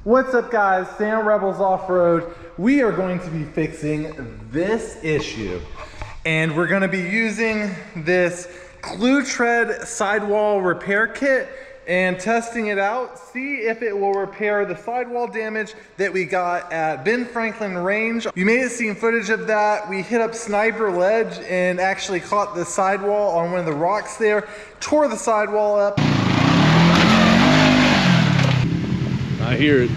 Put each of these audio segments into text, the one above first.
What's up guys, Sam Rebels Off-Road. We are going to be fixing this issue. And we're gonna be using this Gluetread sidewall repair kit and testing it out, see if it will repair the sidewall damage that we got at Ben Franklin Range. You may have seen footage of that. We hit up Sniper Ledge and actually caught the sidewall on one of the rocks there, tore the sidewall up. I hear it.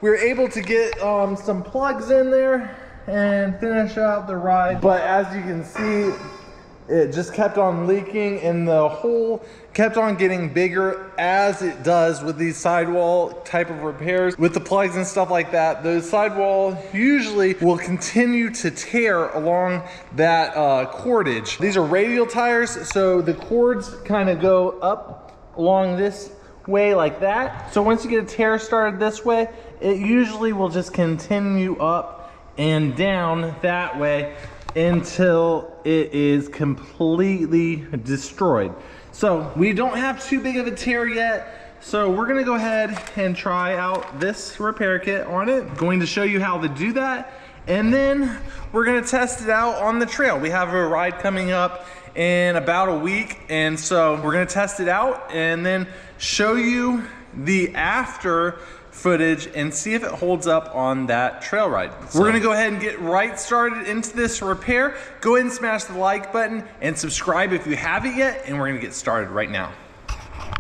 We were able to get some plugs in there and finish out the ride. But as you can see, it just kept on leaking and the hole kept on getting bigger, as it does with these sidewall type of repairs. With the plugs and stuff like that, those sidewall usually will continue to tear along that cordage. These are radial tires, so the cords kind of go up along this way like that. So once you get a tear started this way, it usually will just continue up and down that way until it is completely destroyed. So we don't have too big of a tear yet, so we're gonna go ahead and try out this repair kit on it. Going to show you how to do that, and then we're gonna test it out on the trail. We have a ride coming up in about a week, and so we're gonna test it out and then show you the after footage and see if it holds up on that trail ride. So we're gonna go ahead and get right started into this repair. Go ahead and smash the like button and subscribe if you haven't yet, and we're gonna get started right now.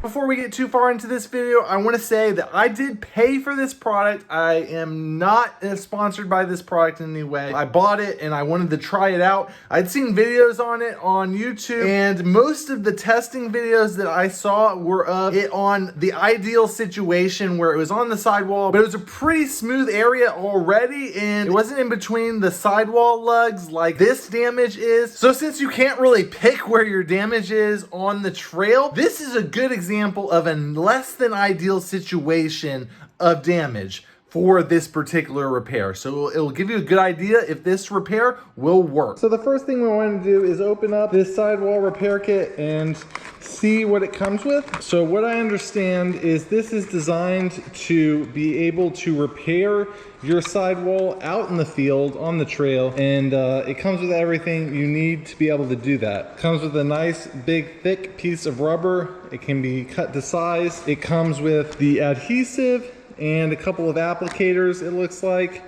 Before we get too far into this video, I want to say that I did pay for this product. I am not sponsored by this product in any way. I bought it and I wanted to try it out. I'd seen videos on it on YouTube, and most of the testing videos that I saw were of it on the ideal situation where it was on the sidewall, but it was a pretty smooth area already, and it wasn't in between the sidewall lugs like this damage is. So since you can't really pick where your damage is on the trail, this is a good example of a less than ideal situation of damage for this particular repair. So it'll give you a good idea if this repair will work. So the first thing we want to do is open up this sidewall repair kit and see what it comes with. So what I understand is this is designed to be able to repair your sidewall out in the field on the trail, and it comes with everything you need to be able to do that. It comes with a nice big thick piece of rubber. It can be cut to size. It comes with the adhesive and a couple of applicators, it looks like.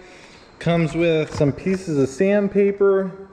Comes with some pieces of sandpaper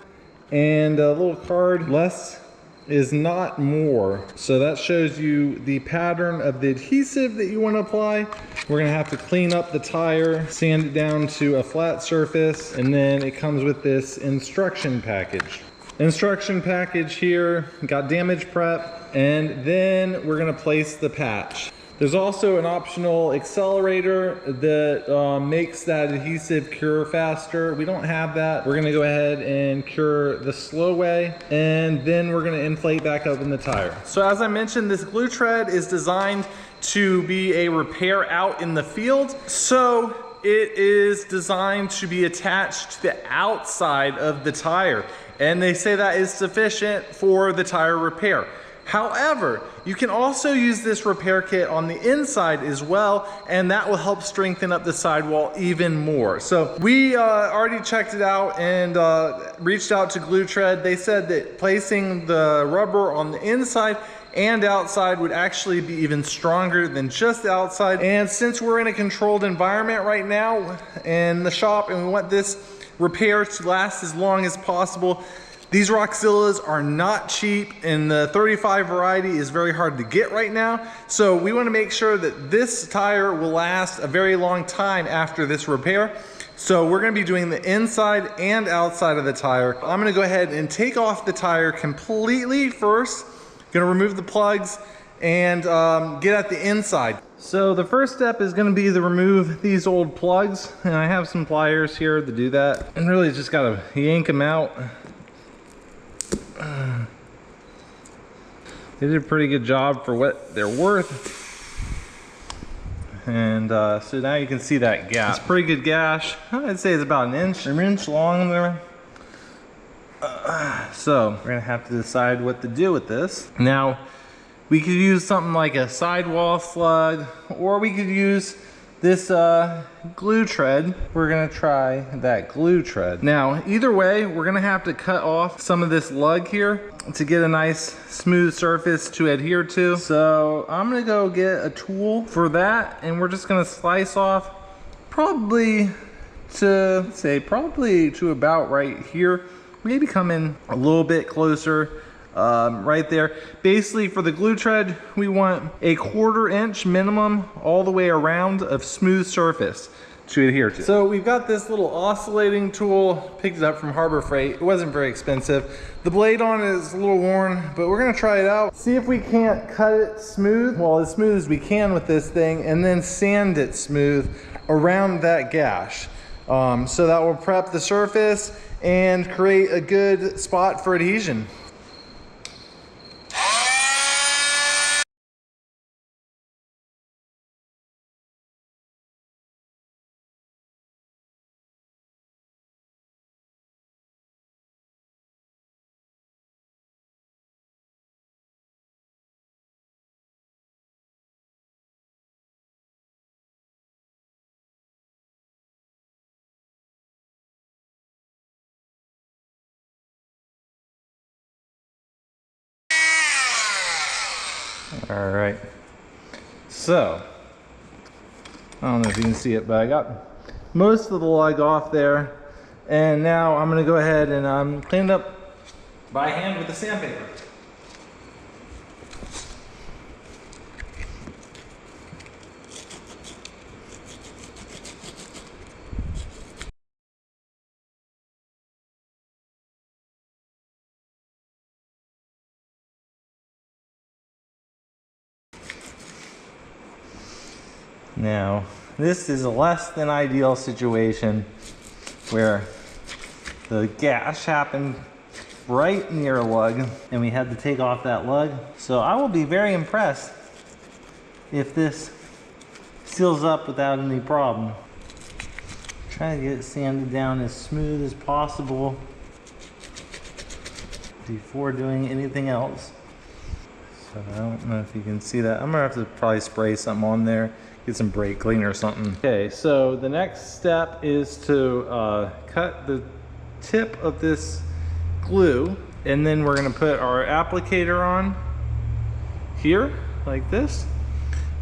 and a little card. Less is not more. So that shows you the pattern of the adhesive that you want to apply. We're gonna have to clean up the tire, sand it down to a flat surface, and then it comes with this instruction package. Instruction package here, got damage prep, and then we're gonna place the patch. There's also an optional accelerator that makes that adhesive cure faster. We don't have that. We're gonna go ahead and cure the slow way, and then we're gonna inflate back up in the tire. So as I mentioned, this Gluetread is designed to be a repair out in the field. So it is designed to be attached to the outside of the tire, and they say that is sufficient for the tire repair. However, you can also use this repair kit on the inside as well, and that will help strengthen up the sidewall even more. So we already checked it out and reached out to Gluetread. They said that placing the rubber on the inside and outside would actually be even stronger than just the outside. And since we're in a controlled environment right now in the shop, and we want this repair to last as long as possible, these Roxillas are not cheap, and the 35 variety is very hard to get right now. So we want to make sure that this tire will last a very long time after this repair. So we're going to be doing the inside and outside of the tire. I'm going to go ahead and take off the tire completely first. Going to remove the plugs and get at the inside. So the first step is going to be to remove these old plugs, and I have some pliers here to do that. And really just got to yank them out. They did a pretty good job for what they're worth. And so now you can see that gap. It's a pretty good gash. I'd say it's about an inch long there. So we're gonna have to decide what to do with this. Now, we could use something like a sidewall slug, or we could use this Gluetread. We're gonna try that Gluetread. Now, either way, we're gonna have to cut off some of this lug here to get a nice smooth surface to adhere to. So I'm gonna go get a tool for that, and we're just gonna slice off probably to about right here. Maybe come in a little bit closer. Right there. Basically, for the Gluetread, we want a 1/4 inch minimum all the way around of smooth surface to adhere to. So we've got this little oscillating tool, picked it up from Harbor Freight. It wasn't very expensive. The blade on it is a little worn, but we're gonna try it out. See if we can't cut it smooth, well, as smooth as we can with this thing, and then sand it smooth around that gash. So that will prep the surface and create a good spot for adhesion. All right, so I don't know if you can see it, but I got most of the lug off there, and now I'm gonna go ahead and clean it up by hand with the sandpaper. Now, this is a less than ideal situation where the gash happened right near a lug and we had to take off that lug. So I will be very impressed if this seals up without any problem. Try to get it sanded down as smooth as possible before doing anything else. So I don't know if you can see that. I'm gonna have to probably spray something on there, get some brake cleaner or something. Okay, so the next step is to cut the tip of this glue, and then we're gonna put our applicator on here, like this.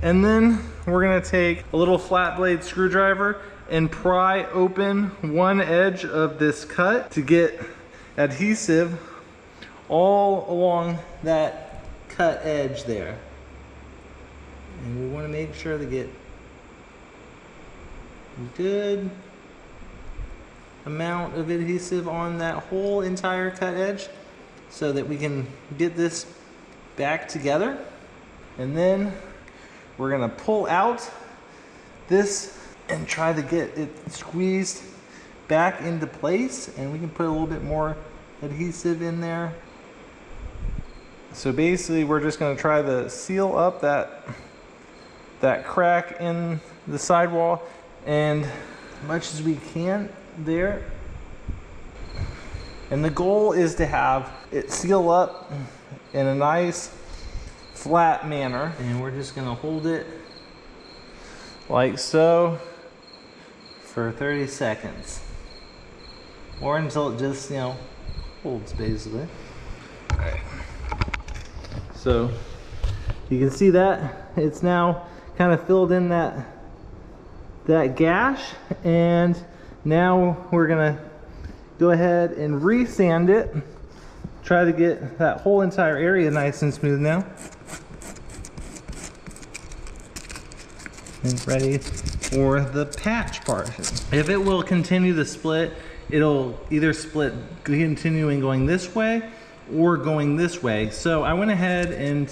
And then we're gonna take a little flat blade screwdriver and pry open one edge of this cut to get adhesive all along that cut edge there. And we want to make sure to get a good amount of adhesive on that whole entire cut edge so that we can get this back together. And then we're going to pull out this and try to get it squeezed back into place, and we can put a little bit more adhesive in there. So basically we're just going to try to seal up that crack in the sidewall and as much as we can there. And the goal is to have it seal up in a nice flat manner, and we're just going to hold it like so for 30 seconds or until it just, holds basically. All right. So you can see that it's now kind of filled in that gash, and now we're gonna go ahead and re-sand it, try to get that whole entire area nice and smooth now. And ready for the patch portion. If it will continue to split, it'll either split continuing going this way or going this way. So I went ahead and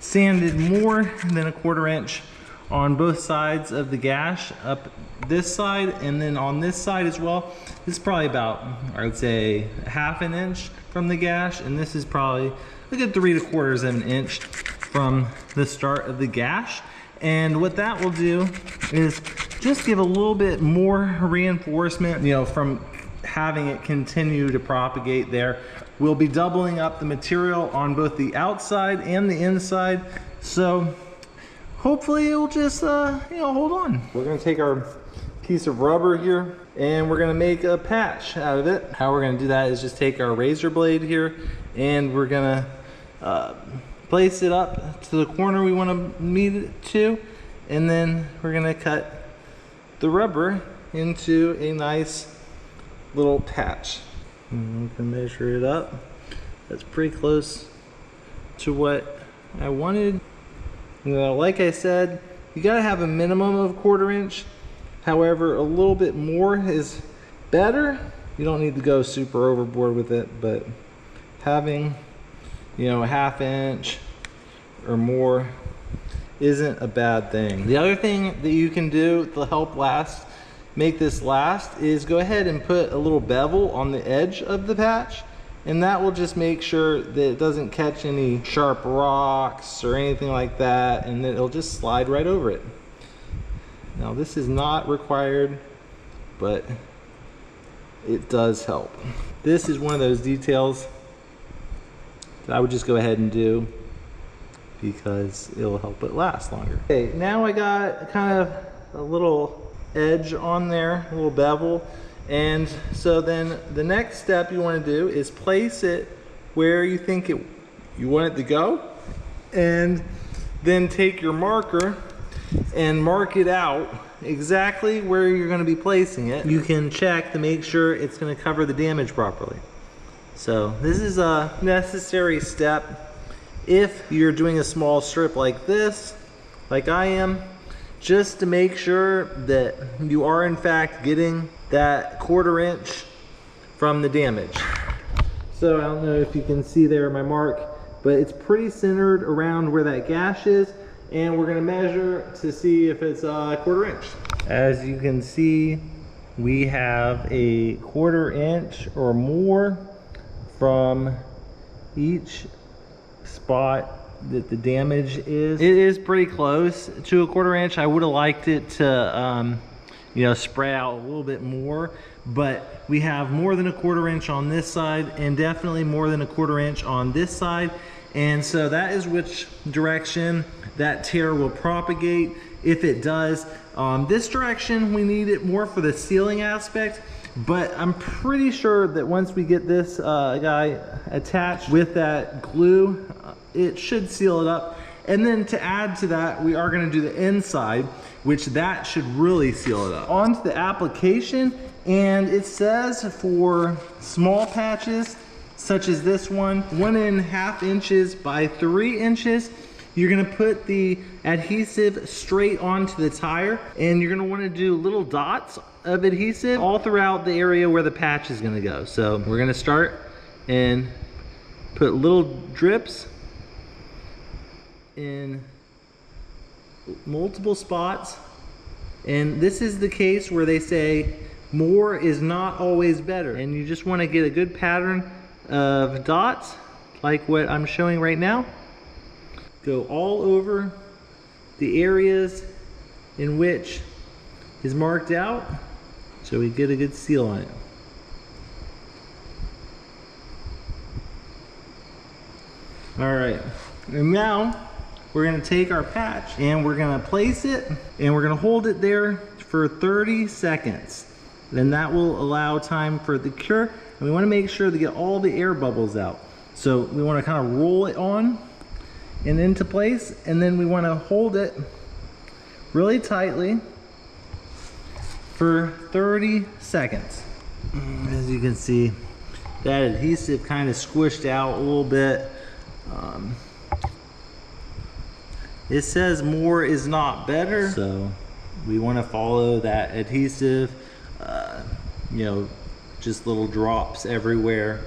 sanded more than a 1/4 inch on both sides of the gash, up this side and then on this side as well. This is probably about, I would say, 1/2 inch from the gash, and this is probably a good 3/4 inch from the start of the gash. And what that will do is just give a little bit more reinforcement, from having it continue to propagate there. We'll be doubling up the material on both the outside and the inside. So hopefully it'll just, hold on. We're gonna take our piece of rubber here and we're gonna make a patch out of it. How we're gonna do that is just take our razor blade here and we're gonna place it up to the corner we wanna meet it to, and then we're gonna cut the rubber into a nice little patch. And we can measure it up. That's pretty close to what I wanted. Like I said, you gotta have a minimum of 1/4 inch. However, a little bit more is better. You don't need to go super overboard with it, but having, a 1/2 inch or more isn't a bad thing. The other thing that you can do to help make this last is go ahead and put a little bevel on the edge of the patch, and that will just make sure that it doesn't catch any sharp rocks or anything like that, and then it'll just slide right over it. Now this is not required, but it does help. This is one of those details that I would just go ahead and do because it'll help it last longer. Okay, now I got kind of a little edge on there, a little bevel, and so then the next step you want to do is place it where you think you want it to go, and then take your marker and mark it out exactly where you're going to be placing it. You can check to make sure it's going to cover the damage properly. So this is a necessary step if you're doing a small strip like this, like I am, just to make sure that you are in fact getting that 1/4 inch from the damage. So I don't know if you can see there my mark, but it's pretty centered around where that gash is, and we're gonna measure to see if it's a 1/4 inch. As you can see, we have a 1/4 inch or more from each spot that the damage is. It is pretty close to a 1/4 inch. I would have liked it to spread out a little bit more, but we have more than a 1/4 inch on this side and definitely more than a 1/4 inch on this side, and so that is which direction that tear will propagate. If it does this direction, we need it more for the sealing aspect, but I'm pretty sure that once we get this guy attached with that glue, it should seal it up. And then to add to that, we are going to do the inside, which that should really seal it up. On to the application, and it says for small patches such as this one, 1.5 inches by 3 inches, you're going to put the adhesive straight onto the tire, and you're going to want to do little dots of adhesive all throughout the area where the patch is going to go. So we're going to start and put little drips in multiple spots, and this is the case where they say more is not always better, and you just want to get a good pattern of dots like what I'm showing right now. Go all over the areas in which is marked out so we get a good seal on it. All right, and now we're going to take our patch and we're going to place it and we're going to hold it there for 30 seconds. Then that will allow time for it to cure, and we want to make sure to get all the air bubbles out. So we want to kind of roll it on and into place, and then we want to hold it really tightly for 30 seconds. As you can see, that adhesive kind of squished out a little bit. It says more is not better, so we want to follow that adhesive, just little drops everywhere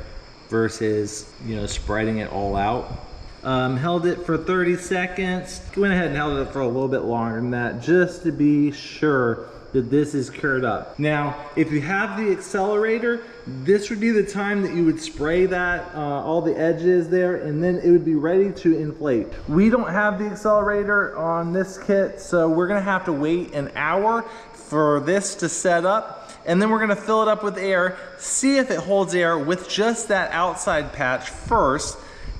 versus spreading it all out. Held it for 30 seconds. Went ahead and held it for a little bit longer than that just to be sure that this is cured up. Now, if you have the accelerator, this would be the time that you would spray that, all the edges there, and then it would be ready to inflate. We don't have the accelerator on this kit, so we're gonna have to wait an hour for this to set up, and then we're gonna fill it up with air, see if it holds air with just that outside patch first,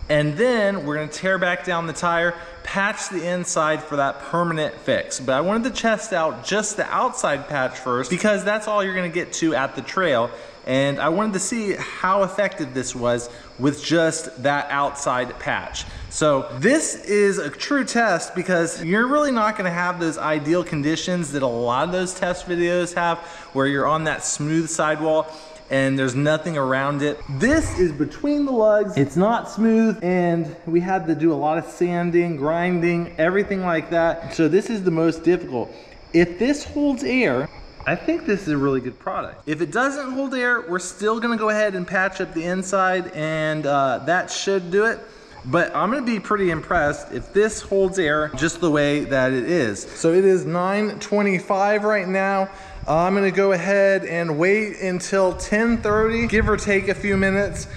And then we're gonna tear back down the tire, patch the inside for that permanent fix. But I wanted to test out just the outside patch first because that's all you're gonna get to at the trail. And I wanted to see how effective this was with just that outside patch. So this is a true test because you're really not gonna have those ideal conditions that a lot of those test videos have where you're on that smooth sidewall and there's nothing around it. This is between the lugs. It's not smooth and we had to do a lot of sanding, grinding, everything like that. So this is the most difficult. If this holds air, I think this is a really good product. If it doesn't hold air, we're still gonna go ahead and patch up the inside and that should do it. But I'm gonna be pretty impressed if this holds air just the way that it is. So it is 9:25 right now. I'm gonna go ahead and wait until 10:30, give or take a few minutes,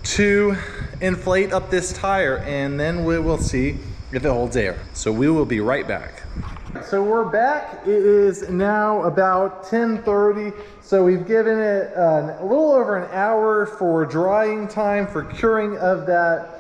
to inflate up this tire, and then we will see if it holds air. So we will be right back. So we're back. It is now about 10:30. So we've given it a little over an hour for drying time, for curing of that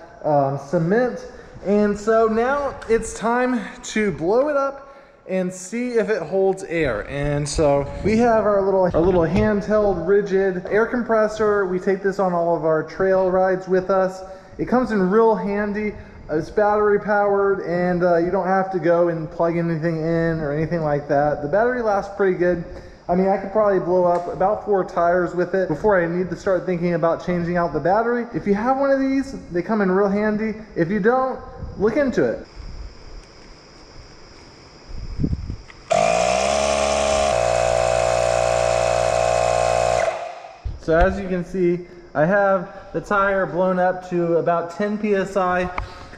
cement. And so now it's time to blow it up and see if it holds air. And so we have our little handheld rigid air compressor. We take this on all of our trail rides with us. It comes in real handy. It's battery powered and you don't have to go and plug anything in or anything like that. The battery lasts pretty good. I mean, I could probably blow up about 4 tires with it before I need to start thinking about changing out the battery. If you have one of these, they come in real handy. If you don't, look into it. So as you can see, I have the tire blown up to about 10 PSI,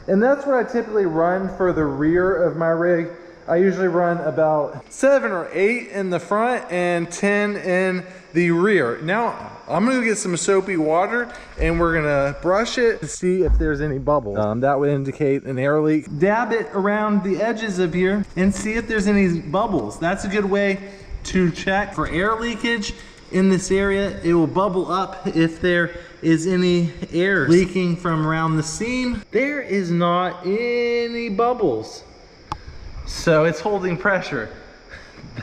and that's what I typically run for the rear of my rig. I usually run about 7 or 8 in the front and 10 in the rear. Now, I'm gonna get some soapy water and we're gonna brush it to see if there's any bubbles. That would indicate an air leak. Dab it around the edges of here and see if there's any bubbles. That's a good way to check for air leakage in this area. It will bubble up if there is any air leaking from around the seam. There is not any bubbles. So it's holding pressure.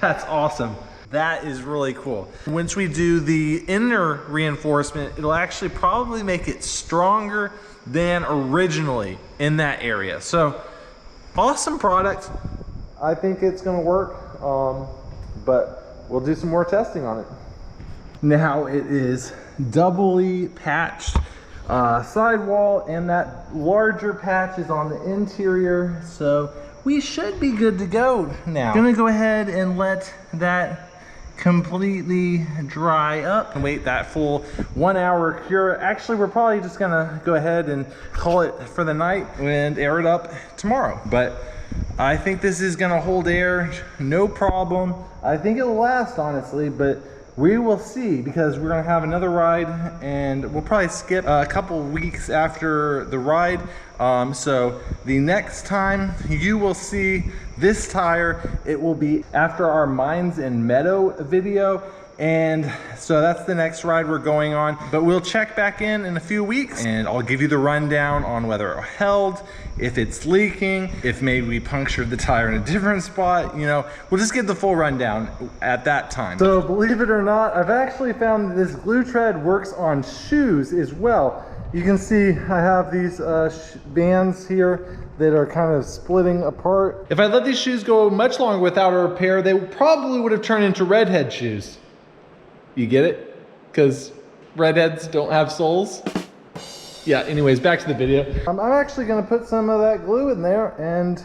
That's awesome. That is really cool. Once we do the inner reinforcement, it'll actually probably make it stronger than originally in that area. So awesome product. I think it's gonna work, but we'll do some more testing on it. Now it is doubly patched sidewall, and that larger patch is on the interior, so we should be good to go now. Gonna go ahead and let that completely dry up and wait that full 1 hour cure. Actually, we're probably just gonna go ahead and call it for the night and air it up tomorrow. But I think this is gonna hold air, no problem. I think it'll last, honestly, but we will see, because we're gonna have another ride and we'll probably skip a couple weeks after the ride. So the next time you will see this tire, it will be after our Mines and Meadow video. And so that's the next ride we're going on. But we'll check back in a few weeks and I'll give you the rundown on whether it held, if it's leaking, if maybe we punctured the tire in a different spot. You know, we'll just get the full rundown at that time. So believe it or not, I've actually found that this Gluetread works on shoes as well. You can see I have these bands here that are kind of splitting apart. If I let these shoes go much longer without a repair, they probably would have turned into redhead shoes. You get it? Because redheads don't have soles. Yeah, anyways, back to the video. I'm actually gonna put some of that glue in there and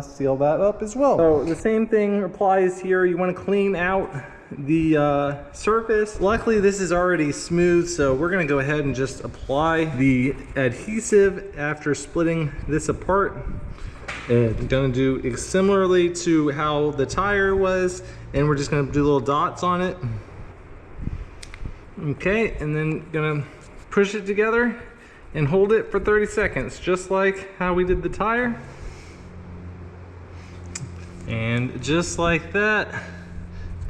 seal that up as well. So the same thing applies here. You wanna clean out the surface. Luckily, this is already smooth, so we're gonna go ahead and just apply the adhesive after splitting this apart. And I'm gonna do similarly to how the tire was, and we're just gonna do little dots on it. Okay, and then gonna push it together and hold it for 30 seconds, just like how we did the tire. And just like that,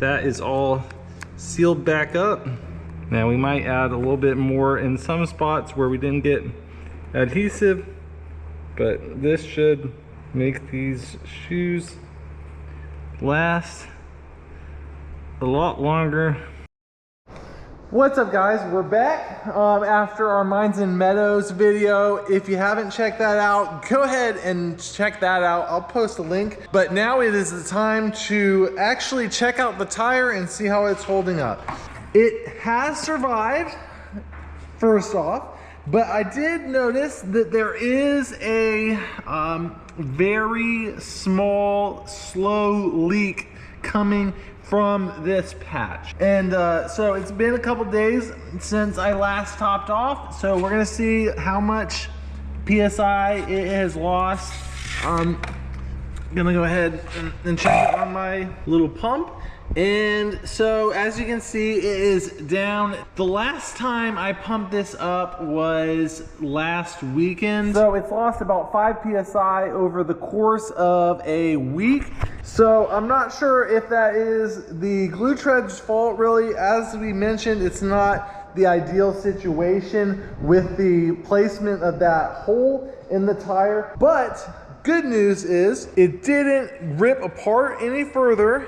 that is all sealed back up. Now we might add a little bit more in some spots where we didn't get adhesive. But this should make these shoes last a lot longer. What's up, guys? We're back after our Mines and Meadows video. If you haven't checked that out, go ahead and check that out. I'll post a link. But now it is the time to actually check out the tire and see how it's holding up. It has survived, first off, but I did notice that there is a very small, slow leak coming from this patch. And so it's been a couple days since I last topped off. So we're gonna see how much PSI it has lost. I'm gonna go ahead and check it on my little pump. And so as you can see, it is down. The last time I pumped this up was last weekend. So it's lost about 5 PSI over the course of a week. So I'm not sure if that is the Gluetread's fault, really. As we mentioned, it's not the ideal situation with the placement of that hole in the tire. But good news is it didn't rip apart any further.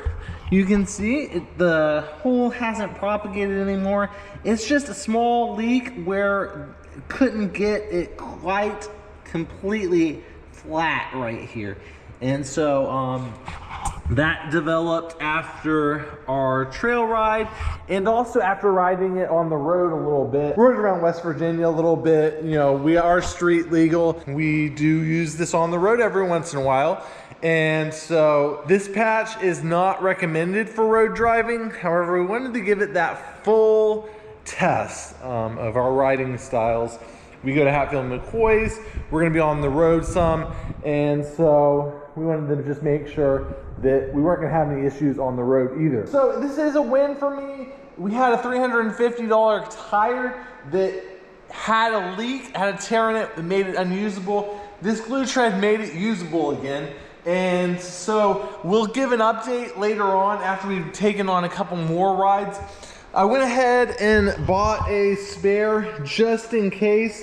You can see the hole hasn't propagated anymore. It's just a small leak where it couldn't get it quite completely flat right here. And so that developed after our trail ride and also after riding it on the road a little bit. Rode around West Virginia a little bit. You know, we are street legal. We do use this on the road every once in a while. And so this patch is not recommended for road driving. However, we wanted to give it that full test of our riding styles. We go to Hatfield McCoy's. We're gonna be on the road some. And so we wanted to just make sure that we weren't gonna have any issues on the road either. So this is a win for me. We had a $350 tire that had a leak, had a tear in it that made it unusable. This Gluetread made it usable again. And so we'll give an update later on after we've taken on a couple more rides. I went ahead and bought a spare just in case,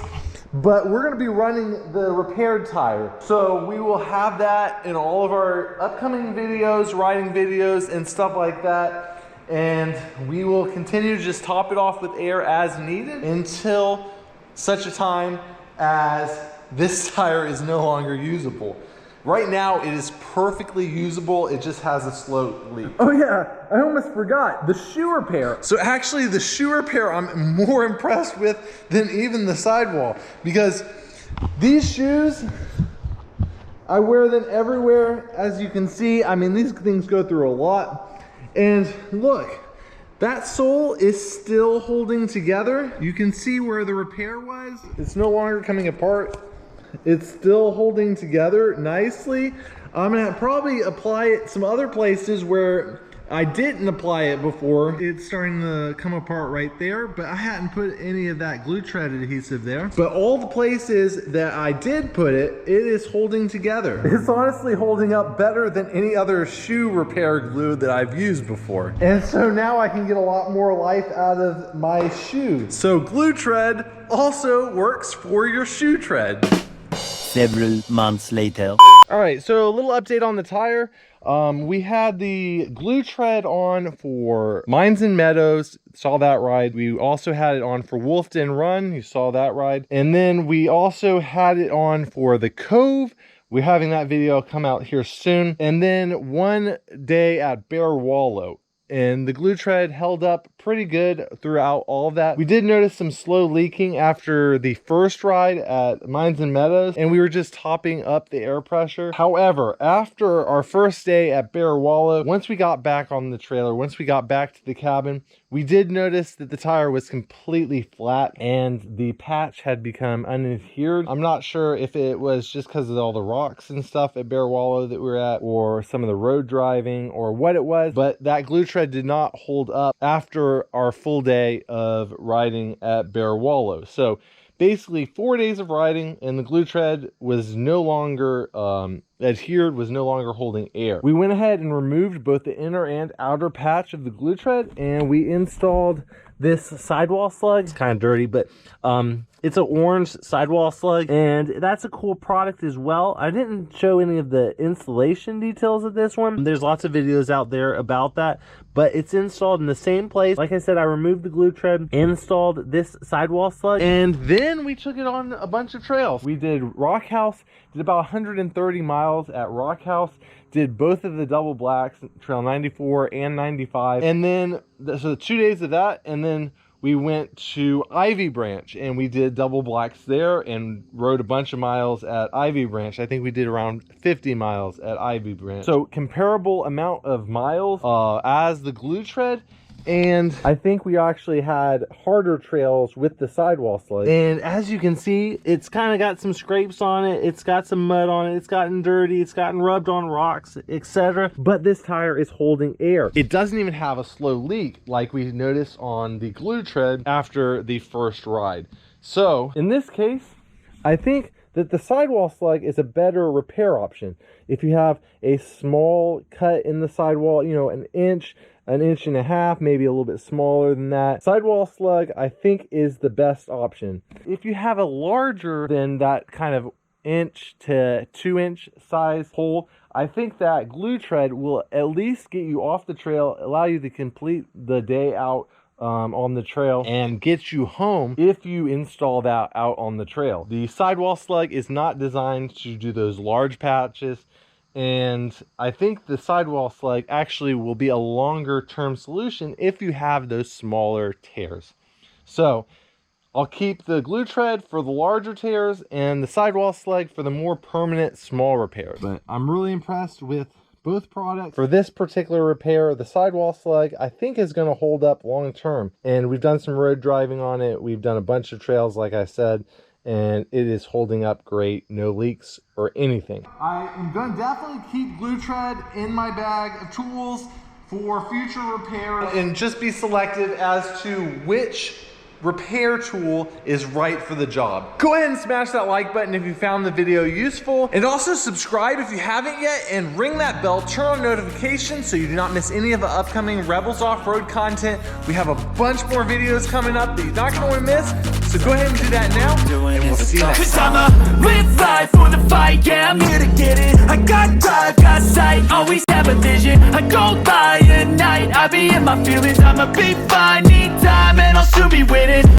but we're gonna be running the repaired tire. So we will have that in all of our upcoming videos, riding videos and stuff like that. And we will continue to just top it off with air as needed until such a time as this tire is no longer usable. Right now, it is perfectly usable. It just has a slow leak. Oh yeah, I almost forgot. The shoe repair. So actually, the shoe repair I'm more impressed with than even the Sidewall. Because these shoes, I wear them everywhere. As you can see, I mean, these things go through a lot. And look, that sole is still holding together. You can see where the repair was. It's no longer coming apart. It's still holding together nicely. I'm gonna probably apply it some other places where I didn't apply it before. It's starting to come apart right there, but I hadn't put any of that Gluetread adhesive there. But all the places that I did put it, it is holding together. It's honestly holding up better than any other shoe repair glue that I've used before. And so now I can get a lot more life out of my shoes. So Gluetread also works for your shoe tread. Several months later. All right, so a little update on the tire. We had the Gluetread on for Mines and Meadows, saw that ride. We also had it on for Wolfden Run, you saw that ride. And then we also had it on for the Cove. We're having that video come out here soon. And then one day at Bear Wallow. And the Gluetread held up pretty good throughout all of that. We did notice some slow leaking after the first ride at Mines and Meadows, and we were just topping up the air pressure. However, after our first day at Bear Wallow, once we got back on the trailer, once we got back to the cabin, we did notice that the tire was completely flat and the patch had become unadhered. I'm not sure if it was just because of all the rocks and stuff at Bear Wallow that we were at, or some of the road driving, or what it was, but that Gluetread did not hold up after our full day of riding at Bear Wallow. So basically 4 days of riding and the Gluetread was no longer adhered was no longer holding air. We went ahead and removed both the inner and outer patch of the Gluetread, and we installed this Sidewall Slug. It's kind of dirty, but it's an orange Sidewall Slug, and that's a cool product as well. I didn't show any of the installation details of this one. There's lots of videos out there about that, but it's installed in the same place. Like I said, I removed the Gluetread, installed this Sidewall Slug, and then we took it on a bunch of trails. We did Rock House, did about 130 miles at Rock House, did both of the double blacks, Trail 94 and 95, and then so 2 days of that, and then we went to Ivy Branch and we did double blacks there and rode a bunch of miles at Ivy Branch. I think we did around 50 miles at Ivy Branch. So comparable amount of miles as the Gluetread. And I think we actually had harder trails with the Sidewall Slug. And as you can see, it's kind of got some scrapes on it. It's got some mud on it. It's gotten dirty. It's gotten rubbed on rocks, etc. But this tire is holding air. It doesn't even have a slow leak like we noticed on the Gluetread after the first ride. So in this case, I think that the Sidewall Slug is a better repair option. If you have a small cut in the sidewall, you know, an inch and a half, maybe a little bit smaller than that, Sidewall Slug I think is the best option. If you have a larger than that kind of inch to 2-inch size hole, I think that Gluetread will at least get you off the trail, allow you to complete the day out on the trail, and get you home if you install that out on the trail. The Sidewall Slug is not designed to do those large patches, and I think the Sidewall Slug actually will be a longer term solution if you have those smaller tears. So I'll keep the Gluetread for the larger tears and the Sidewall Slug for the more permanent small repairs. But I'm really impressed with both products. For this particular repair, the Sidewall Slug I think is going to hold up long term, and we've done some road driving on it. We've done a bunch of trails, like I said, and it is holding up great. No leaks or anything. I am going to definitely keep Gluetread in my bag of tools for future repairs, and just be selective as to which repair tool is right for the job. Go ahead and smash that like button if you found the video useful, and also subscribe if you haven't yet, and ring that bell, turn on notifications so you do not miss any of the upcoming Rebels Off-Road content. We have a bunch more videos coming up that you're not going to want to miss, so go ahead and do that now, and we'll see you next time. Cause I'ma live life for the fight, yeah, I'm here to get it. I got drive, got sight, always have a vision. I go by at night, I be in my feelings, I'ma be fine, need time, and I'll soon be winning.